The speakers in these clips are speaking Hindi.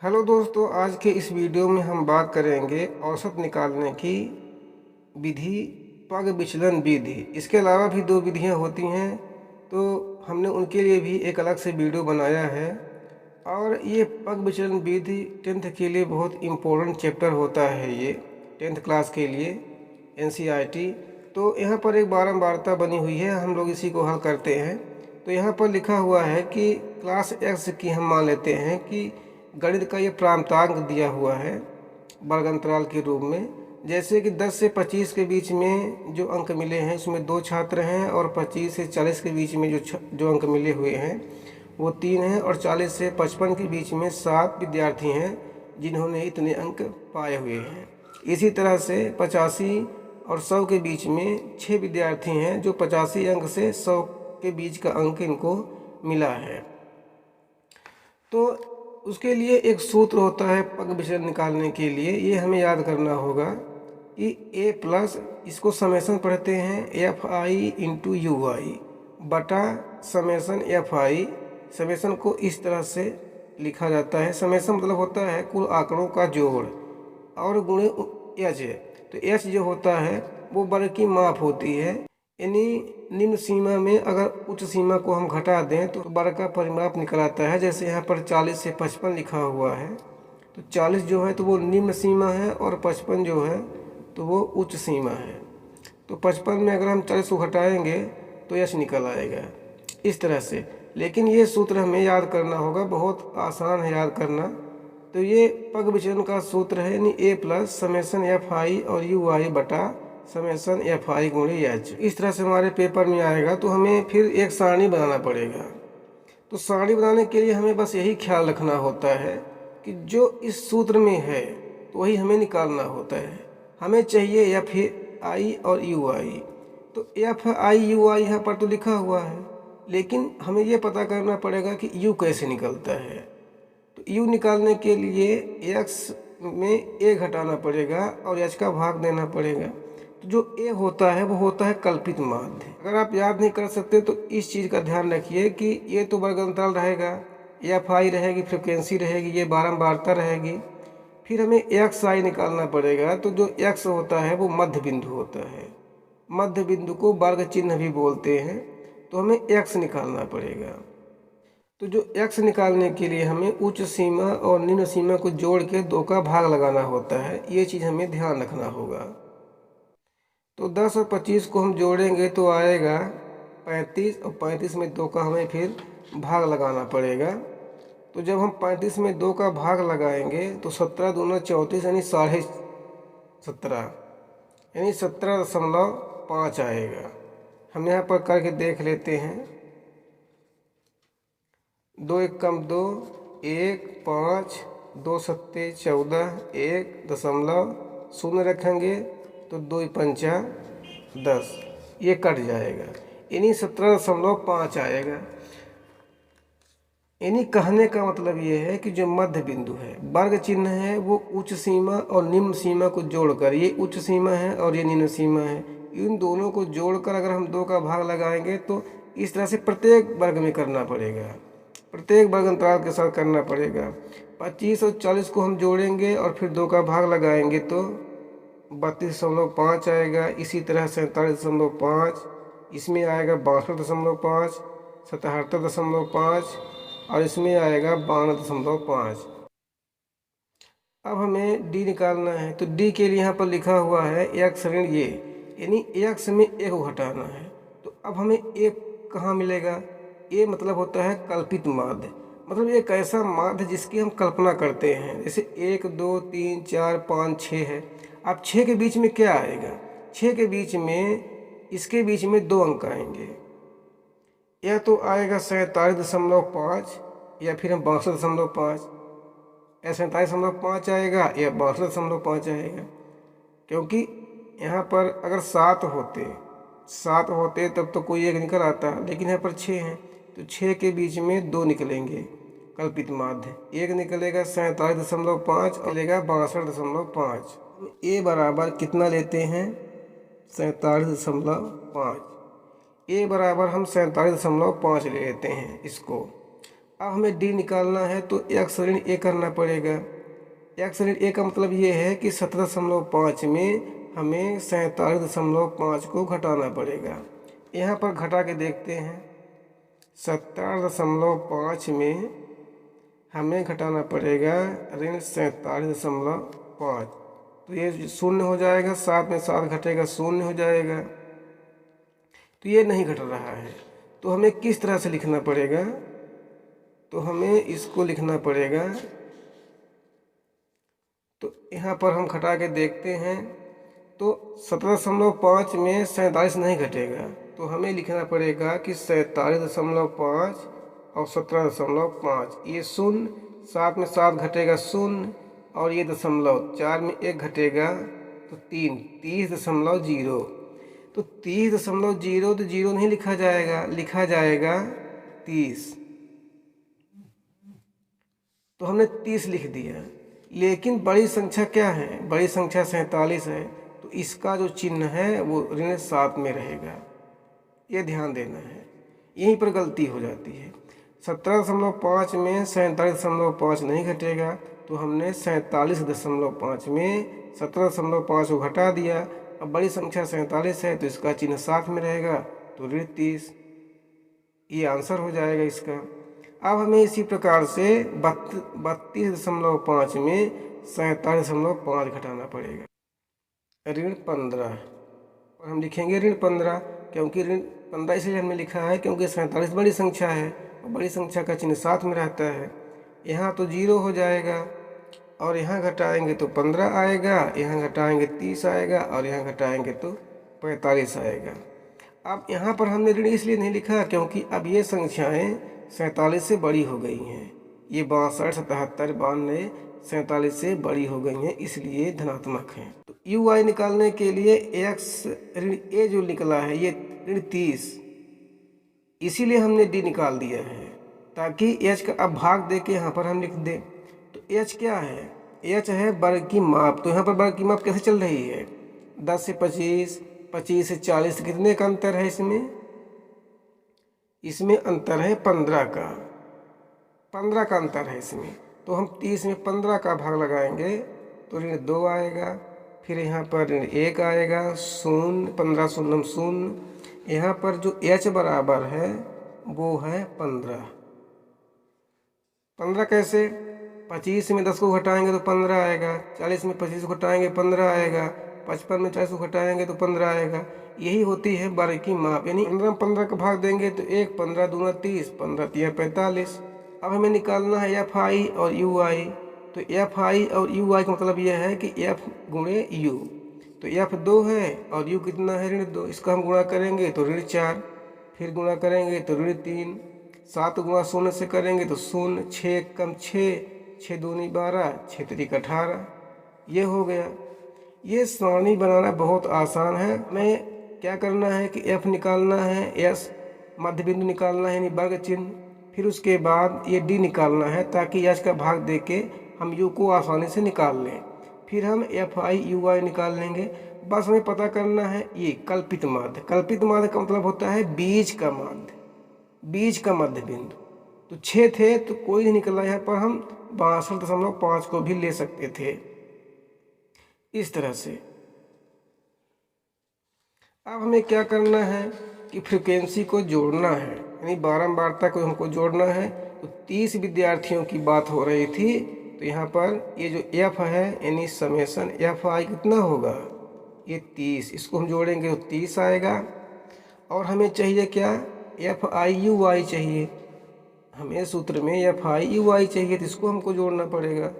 हेलो दोस्तों, आज के इस वीडियो में हम बात करेंगे औसत निकालने की विधि, पग विचलन विधि। इसके अलावा भी दो विधियां होती हैं, तो हमने उनके लिए भी एक अलग से वीडियो बनाया है। और ये पग विचलन विधि 10th के लिए बहुत इम्पोर्टेंट चैप्टर होता है, ये 10th क्लास के लिए NCERT। तो यहाँ पर एक बारंबारता बनी हुई है, हम लोग इसी को हल करते हैं। तो यहाँ पर लिखा हुआ है कि क्लास X की हम मान लेते हैं कि गणित का ये प्रांतांक दिया हुआ है वर्ग अंतराल के रूप में। जैसे कि 10 से 25 के बीच में जो अंक मिले हैं, इसमें 2 छात्र हैं, और 25 से 40 के बीच में जो अंक मिले हुए हैं वो 3 हैं, और 40 से 55 के बीच में 7 विद्यार्थी हैं जिन्होंने इतने अंक पाए हुए हैं। इसी तरह से 85 और 100 के बीच में 6 विद्यार्थी हैं जो 85 अंक से 100 के बीच का अंक इनको मिला है। तो उसके लिए एक सूत्र होता है पग विचलन निकालने के लिए, ये हमें याद करना होगा कि ए प्लस, इसको समेसन पढ़ते हैं, एफ आई इंटू यू आई बटा समेसन एफ आई। समेसन को इस तरह से लिखा जाता है, समेसन मतलब होता है कुल आंकड़ों का जोड़, और गुणे एच है। तो एच जो होता है वो वर्ग की माप होती है, यानी निम्न सीमा में अगर उच्च सीमा को हम घटा दें तो वर्ग का परिमाप निकल आता है। जैसे यहाँ पर 40 से 55 लिखा हुआ है, तो 40 जो है तो वो निम्न सीमा है, और 55 जो है तो वो उच्च सीमा है। तो 55 में अगर हम 40 को घटाएंगे तो यश निकल आएगा इस तरह से। लेकिन ये सूत्र हमें याद करना होगा, बहुत आसान है याद करना। तो ये पग विचलन का सूत्र है, यानी ए प्लस समेसन एफ आई और यू आई बटा समेसन एफ आई गुणे एच। इस तरह से हमारे पेपर में आएगा। तो हमें फिर एक सारणी बनाना पड़ेगा। तो सारणी बनाने के लिए हमें बस यही ख्याल रखना होता है कि जो इस सूत्र में है तो वही हमें निकालना होता है। हमें चाहिए एफ आई और यू आई। तो एफ आई यू आई यहाँ पर तो लिखा हुआ है, लेकिन हमें ये पता करना पड़ेगा कि यू कैसे निकलता है। तो यू निकालने के लिए एक्स में ए घटाना पड़ेगा और एच का भाग देना पड़ेगा। तो जो ए होता है वो होता है कल्पित माध्य। अगर आप याद नहीं कर सकते तो इस चीज़ का ध्यान रखिए कि ये तो वर्ग अंतराल रहेगा, एफ आई रहेगी, फ्रिक्वेंसी रहेगी, ये बारंबारता रहेगी। फिर हमें एक्स आई निकालना पड़ेगा। तो जो एक्स होता है वो मध्य बिंदु होता है, मध्य बिंदु को वर्ग चिन्ह भी बोलते हैं। तो हमें एक्स निकालना पड़ेगा। तो जो x निकालने के लिए हमें उच्च सीमा और निम्न सीमा को जोड़ के 2 का भाग लगाना होता है, ये चीज़ हमें ध्यान रखना होगा। तो 10 और 25 को हम जोड़ेंगे तो आएगा 35, और 35 में 2 का हमें फिर भाग लगाना पड़ेगा। तो जब हम 35 में 2 का भाग लगाएंगे तो 17 दूना 34, यानी 17.5, यानी 17.5 आएगा। हम यहाँ पर करके देख लेते हैं। 2 एक कम 2, 1 5, 2 सत्ते 14, 1.0 रखेंगे तो 2 पंचा 10, ये कट जाएगा, यानी 17.5 आएगा। यानी कहने का मतलब ये है कि जो मध्य बिंदु है, वर्ग चिन्ह है, वो उच्च सीमा और निम्न सीमा को जोड़कर, ये उच्च सीमा है और ये निम्न सीमा है, इन दोनों को जोड़कर अगर हम 2 का भाग लगाएंगे तो इस तरह से प्रत्येक वर्ग में करना पड़ेगा, प्रत्येक वर्ग अंतराल के साथ करना पड़ेगा। 25 और 40 को हम जोड़ेंगे और फिर 2 का भाग लगाएंगे तो 32.5 आएगा। इसी तरह 47.5, इसमें आएगा 62.5, 77.5, और इसमें आएगा 52.5। अब हमें डी निकालना है। तो डी के लिए यहाँ पर लिखा हुआ है एक्स ऋण ये, यानी एक्स में ए को घटाना है। तो अब हमें ए कहाँ मिलेगा? ए मतलब होता है कल्पित माध्य, मतलब एक ऐसा माध्य जिसकी हम कल्पना करते हैं। जैसे 1 2 3 4 5 6 है। अब 6 के बीच में क्या आएगा? 6 के बीच में, इसके बीच में 2 अंक आएंगे, या तो आएगा 47.5, या फिर हम 62.5, या 47.5 आएगा या 62.5 आएगा। क्योंकि यहाँ पर अगर 7 होते तब तो कोई एक निकल आता, लेकिन यहाँ पर 6 हैं, तो 6 के बीच में 2 निकलेंगे कल्पित माध्य। एक निकलेगा 47.5 और निकलेगा 62.5। ए बराबर कितना लेते हैं? 47.5। ए बराबर हम 47.5 ले लेते हैं इसको। अब हमें डी निकालना है तो x ऋण a करना पड़ेगा। x ऋण a का मतलब ये है कि 17.5 में हमें 47.5 को घटाना पड़ेगा। यहाँ पर घटा के देखते हैं। 17.5 में हमें घटाना पड़ेगा ऋण 47.5, तो ये शून्य हो जाएगा, 7 में 7 घटेगा शून्य हो जाएगा। तो ये नहीं घट रहा है, तो हमें किस तरह से लिखना पड़ेगा? तो हमें इसको लिखना पड़ेगा। तो यहाँ पर हम घटा के देखते हैं तो 17.5 में 47 नहीं घटेगा, तो हमें लिखना पड़ेगा कि 47.5 और 17.5, ये शून्य, 7 में 7 घटेगा शून्य, और ये दशमलव, 4 में 1 घटेगा तो 3, 30.0। तो 30.0 तो 0 नहीं लिखा जाएगा, लिखा जाएगा 30। तो हमने 30 लिख दिया, लेकिन बड़ी संख्या क्या है? बड़ी संख्या 47 है, तो इसका जो चिन्ह है वो ऋण 7 में रहेगा। ये ध्यान देना है, यहीं पर गलती हो जाती है। 17.5 में 47.5 नहीं घटेगा, तो हमने 47.5 में 17.5 को घटा दिया। अब बड़ी संख्या 47 है तो इसका चिन्ह 7 में रहेगा, तो ऋण 30, ये आंसर हो जाएगा इसका। अब हमें इसी प्रकार से 32.5 में 47.5 घटाना पड़ेगा। ऋण 15 और हम लिखेंगे ऋण 15, क्योंकि ऋण 15 इसलिए हमने लिखा है क्योंकि 47 बड़ी संख्या है और बड़ी संख्या का चिन्ह साथ में रहता है। यहाँ तो 0 हो जाएगा और यहाँ घटाएंगे तो 15 आएगा, यहाँ घटाएंगे 30 आएगा और यहाँ घटाएंगे तो 45 आएगा। अब यहाँ पर हमने ऋण इसलिए नहीं लिखा क्योंकि अब ये संख्याएं 47 से बड़ी हो गई हैं। ये 62, 77, 92, 47 से बड़ी हो गई हैं, इसलिए धनात्मक हैं। तो यू आई निकालने के लिए x ऋण a जो निकला है ये ऋण 30, इसीलिए हमने d निकाल दिया है ताकि h का अब भाग दे के यहाँ पर हम लिख दें। तो h क्या है? h है वर्ग की माप। तो यहाँ पर वर्ग की माप कैसे चल रही है? 10 से 25, 25 से 40, कितने का अंतर है इसमें? इसमें अंतर है 15 का, 15 का अंतर है इसमें। तो हम 30 में 15 का भाग लगाएंगे तो ऋण 2 आएगा, फिर यहाँ पर ऋण 1 आएगा, शून्य, 15 शून्य शून्य। यहाँ पर जो h बराबर है वो है 15। 15 कैसे? 25 में 10 को घटाएंगे तो 15 आएगा, 40 में 25 को घटाएंगे 15 आएगा, 55 में 40 को घटाएंगे तो 15 आएगा। यही होती है वर्ग की माप, यानी 15 में 15 का भाग देंगे तो 1, 15 दूना 30, 15 तिया 45। अब हमें निकालना है एफ आई और यू आई। तो एफ आई और यू आई का मतलब यह है कि एफ गुणे यू। तो एफ 2 है और यू कितना है? ऋण 2। इसका हम गुणा करेंगे तो ऋण 4, फिर गुणा करेंगे तो ऋण 3, 7 गुणा शून्य से करेंगे तो शून्य, 6 कम 6, 6 दूनी 12, 6 तिरिक 18। ये हो गया। ये सारणी बनाना बहुत आसान है। हमें क्या करना है कि f निकालना है, s मध्य बिंदु निकालना है यानी वर्ग चिन्ह, फिर उसके बाद ये d निकालना है ताकि h का भाग देके हम u को आसानी से निकाल लें। फिर हम एफ आई यू आई निकाल लेंगे। बस हमें पता करना है ये कल्पित माध्य। कल्पित माध्य का मतलब होता है बीज का माध्य, बीज का मध्य बिंदु। तो 6 थे तो कोई नहीं निकला, यहाँ पर हम 62.5 को भी ले सकते थे, इस तरह से। अब हमें क्या करना है कि फ्रीक्वेंसी को जोड़ना है, यानी बारंबारता को हमको जोड़ना है। तो 30 विद्यार्थियों की बात हो रही थी, तो यहाँ पर ये जो f है यानी समेसन एफ आई कितना होगा? ये 30, इसको हम जोड़ेंगे तो 30 आएगा। और हमें चाहिए क्या? एफ आई यू आई चाहिए। हमें सूत्र में एफ आई यू आई चाहिए, तो इसको हमको जोड़ना पड़ेगा।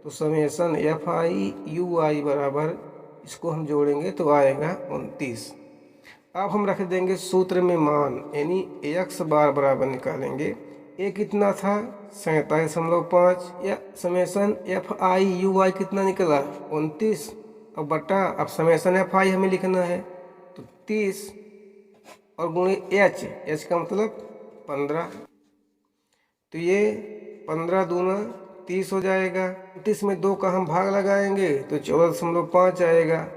तो समेसन एफ आई यू आई बराबर, इसको हम जोड़ेंगे तो आएगा 29। अब हम रख देंगे सूत्र में मान, यानी x बार बराबर निकालेंगे। a कितना था? 47.5, या समेसन एफ आई यू आई कितना निकला? 29। अब बटा, अब समेसन एफ आई हमें लिखना है तो 30 और गुणे h का मतलब 15। तो ये 15 दूना 30 हो जाएगा। 29 में 2 का हम भाग लगाएंगे तो 14.5 आएगा।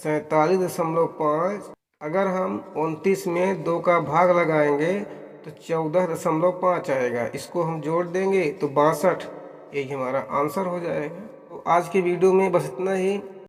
47.5, अगर हम 29 में 2 का भाग लगाएंगे तो 14.5 आएगा। इसको हम जोड़ देंगे तो 62, यही हमारा आंसर हो जाएगा। तो आज के वीडियो में बस इतना ही।